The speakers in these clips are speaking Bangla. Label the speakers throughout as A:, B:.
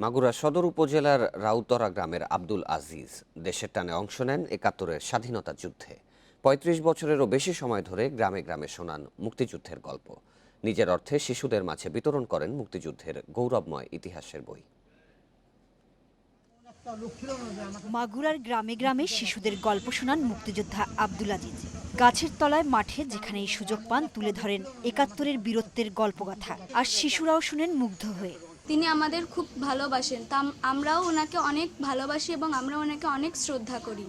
A: মাগুরা সদর উপজেলার রাউতরা গ্রামের আব্দুল আজিজ দেশের টানে অংশ নেন ৭১-এর স্বাধীনতা যুদ্ধে। ৩৫ বছরেরও বেশি সময় ধরে গ্রামে গ্রামে শোনান মুক্তিযুদ্ধের গল্প। নিজের অর্থে শিশুদের মাঝে বিতরণ করেন মুক্তিযুদ্ধের গৌরবময় ইতিহাসের বই।
B: মাগুরার গ্রামে গ্রামে শিশুদের গল্প শোনান মুক্তিযোদ্ধা আব্দুল আজিজ। গাছের তলায় মাঠে যেখানেই সুযোগ পান তুলে ধরেন ৭১-এর বীরত্বের গল্পগাথা, আর শিশুরাও শুনেন মুগ্ধ হয়ে।
C: তিনি আমাদের খুব ভালোবাসেন, তা আমরাও ওনাকে অনেক ভালোবাসি এবং আমরা ওনাকে অনেক শ্রদ্ধা করি।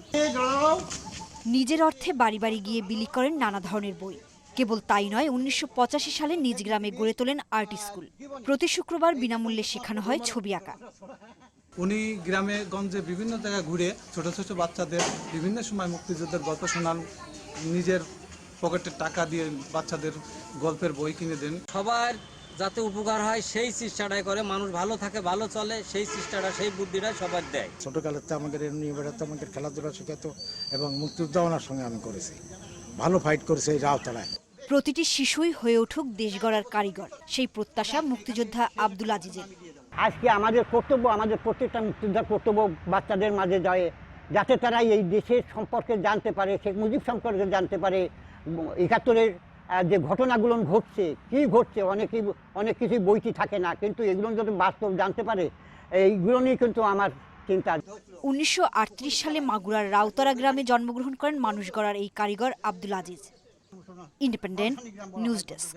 B: নিজের অর্থে বাড়ি বাড়ি গিয়ে বিলি করেন নানা ধরনের বই। কেবল তাই নয়, ১৯৮৫ সালে নিজ গ্রামে গড়ে তোলেন আর্ট স্কুল। প্রতি শুক্রবার বিনামূল্যে শেখানো হয় ছবি আঁকা।
D: উনি গ্রামে গঞ্জে বিভিন্ন জায়গায় ঘুরে ছোট ছোট বাচ্চাদের বিভিন্ন সময় মুক্তিযুদ্ধের গল্প শোনান। নিজের পকেটের টাকা দিয়ে বাচ্চাদের গল্পের বই কিনে দেন।
E: সবার যাতে উপকার হয় সেই চেষ্টাটাই করে, মানুষ ভালো থাকে, ভালো চলে, সেই চেষ্টাটা, সেই বুদ্ধিটা সবার দেয়।
F: ছোটকালেতে আমাদের এমনি বেড়াতে আমাদের খেলাধুলা শেখাতো এবং মুক্তিযুদ্ধ ওনার সঙ্গে আমি করেছি, ভালো ফাইট করেছে এই রাউতলায়।
B: প্রতিটি শিশুই হয়ে উঠুক দেশ গড়ার কারিগর, সেই প্রত্যাশা মুক্তিযোদ্ধা আব্দুল আজিজের।
G: আজকে আমাদের কর্তব্য, আমাদের প্রত্যেকটা মুক্তিযোদ্ধার কর্তব্য বাচ্চাদের মাঝে যায়, যাতে তারা এই দেশের সম্পর্কে জানতে পারে, শেখ মুজিব সম্পর্কে জানতে পারে, ৭১-এর যে ঘটনাগুলো ঘটছে, কী ঘটছে, অনেক কিছুই বইটি থাকে না, কিন্তু এগুলো যদি বাস্তব জানতে পারে, এইগুলো নিয়ে কিন্তু আমার চিন্তা।
B: ১৯৩৮ সালে মাগুরার রাউতরা গ্রামে জন্মগ্রহণ করেন মানুষ গড়ার এই কারিগর Abdul Aziz. Independent news desk.